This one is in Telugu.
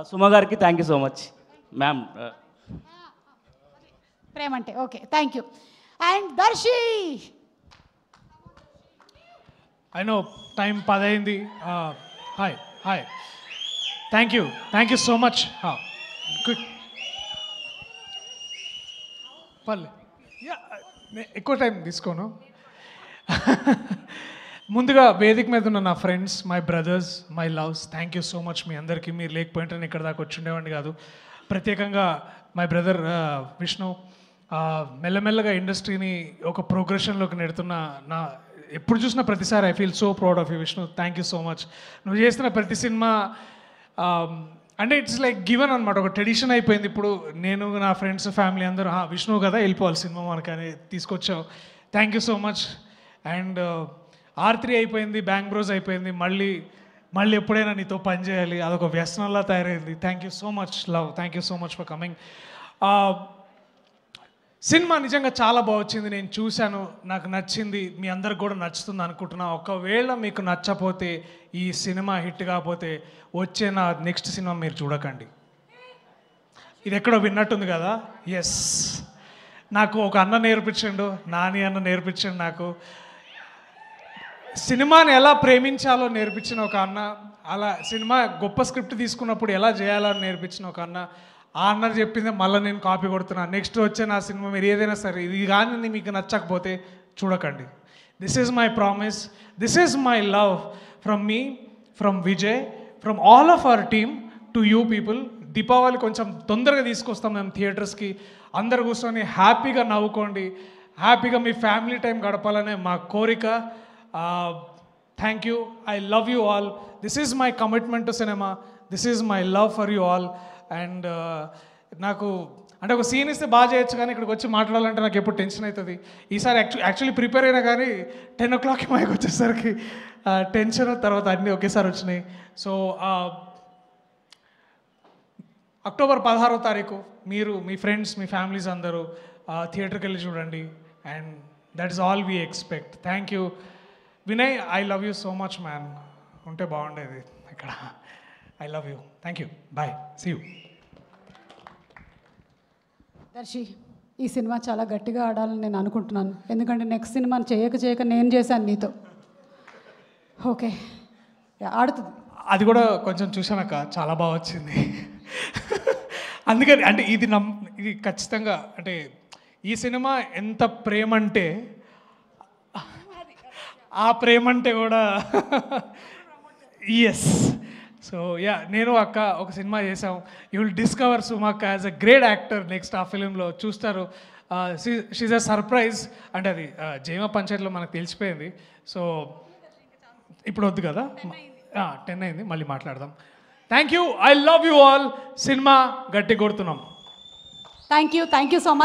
సుమ గారికి thank you so much ma'am. ప్రేమ అంటే okay, thank you. And Darshi, I know time 10 అయింది. Hi hi, thank you so much. Good పర్లే, ఎక్కువ టైం తీసుకోను. ముందుగా వేదిక మీద ఉన్న నా friends, my brothers, my loves, thank you so much. మీ అందరికీ, మీరు లేకపోయింటే నేను ఇక్కడ దాకా వచ్చి ఉండేవాడిని కాదు. ప్రత్యేకంగా మై బ్రదర్ విష్ణు, మెల్లమెల్లగా ఇండస్ట్రీని ఒక ప్రోగ్రెషన్లోకి నెడుతున్న నా, ఎప్పుడు చూసినా ప్రతిసారి I feel so proud of you Vishnu. Thank you so much. నువ్వు చేస్తున్న ప్రతి సినిమా అంటే ఇట్స్ లైక్ గివెన్ అనమాట, ఒక ట్రెడిషన్ అయిపోయింది. ఇప్పుడు నేను, నా ఫ్రెండ్స్, ఫ్యామిలీ అందరూ విష్ణు కదా వెళ్ళిపోవాలి సినిమా మనకని తీసుకొచ్చావు. Thank you so much. And R3 అయిపోయింది, బ్యాంగ్ బ్రోస్ అయిపోయింది, మళ్ళీ ఎప్పుడైనా నీతో పని చేయాలి, అదొక వ్యసనంలా తయారైంది. Thank you so much love, thank you so much for coming. Cinema నిజంగా చాలా బాగా వచ్చింది, నేను చూశాను, నాకు నచ్చింది, మీ అందరికి కూడా నచ్చుతుంది అనుకుంటున్నా. ఒకవేళ మీకు నచ్చపోతే, ఈ సినిమా హిట్ కాకపోతే వచ్చే నా నెక్స్ట్ సినిమా మీరు చూడకండి. ఇది ఎక్కడో విన్నట్టుంది కదా. ఎస్, నాకు ఒక అన్న నేర్పించండు, నాని అన్న నేర్పించండు నాకు. సినిమాని ఎలా ప్రేమించాలో నేర్పించిన ఒక అన్న, అలా సినిమా గొప్ప స్క్రిప్ట్ తీసుకున్నప్పుడు ఎలా చేయాలో నేర్పించిన ఒక అన్న. ఆ అన్న చెప్పిందే మళ్ళీ నేను కాపీ కొడుతున్నా. నెక్స్ట్ వచ్చే నా సినిమా మీరు ఏదైనా సరే ఇది కానీ మీకు నచ్చకపోతే చూడకండి. This is my promise, this is my love from me, from Vijay, from all of our team to you people. Deepavali కొంచెం తొందరగా తీసుకొస్తాం మేము థియేటర్స్కి. అందరు కూర్చొని హ్యాపీగా నవ్వుకోండి, హ్యాపీగా మీ ఫ్యామిలీ టైం గడపాలనే మా కోరిక. Thank you, I love you all. This is my commitment to cinema, this is my love for you all. And నాకు అంటే ఒక సీన్ ఇస్తే బాగా చేయొచ్చు, కానీ ఇక్కడికి వచ్చి మాట్లాడాలంటే నాకు ఎప్పుడు టెన్షన్ అవుతుంది. ఈసారి యాక్చువల్లీ ప్రిపేర్ అయినా కానీ 10 o'clock మైకి వచ్చేసరికి టెన్షన్, తర్వాత అన్నీ ఒకేసారి వచ్చినాయి. సో అక్టోబర్ 16వ తారీఖు మీరు, మీ ఫ్రెండ్స్, మీ ఫ్యామిలీస్ అందరూ థియేటర్కి వెళ్ళి చూడండి. And that is all we expect. Thank you Vinay, I love you so much man. ఉంటే బాగుండేది ఇక్కడ. I love you, thank you, bye, see you. Darshi, ఈ సినిమా చాలా గట్టిగా ఆడాలని నేను అనుకుంటున్నాను, ఎందుకంటే నెక్స్ట్ సినిమా చేయక నేను చేశాను నీతో. ఓకే, ఆడుతుంది. అది కూడా కొంచెం చూసానక్క, చాలా బాగా వచ్చింది. అందుకని అంటే ఇది ఖచ్చితంగా అంటే ఈ సినిమా ఎంత ప్రేమ అంటే, ఆ ప్రేమ అంటే కూడా ఎస్. సో యా, నేను అక్క ఒక సినిమా చేసాం. యూ విల్ డిస్కవర్ సుమక్క as a great actor next. ఆ ఫిలింలో చూస్తారు. She's a surprise. అంటే అది జైమ పంచాయతీలో మనకు తెలిసిపోయింది. సో ఇప్పుడు వద్దు కదా, 10 అయింది, మళ్ళీ మాట్లాడదాం. Thank you, I love you all. Cinema గట్టి కొడుతున్నాం. Thank you so much.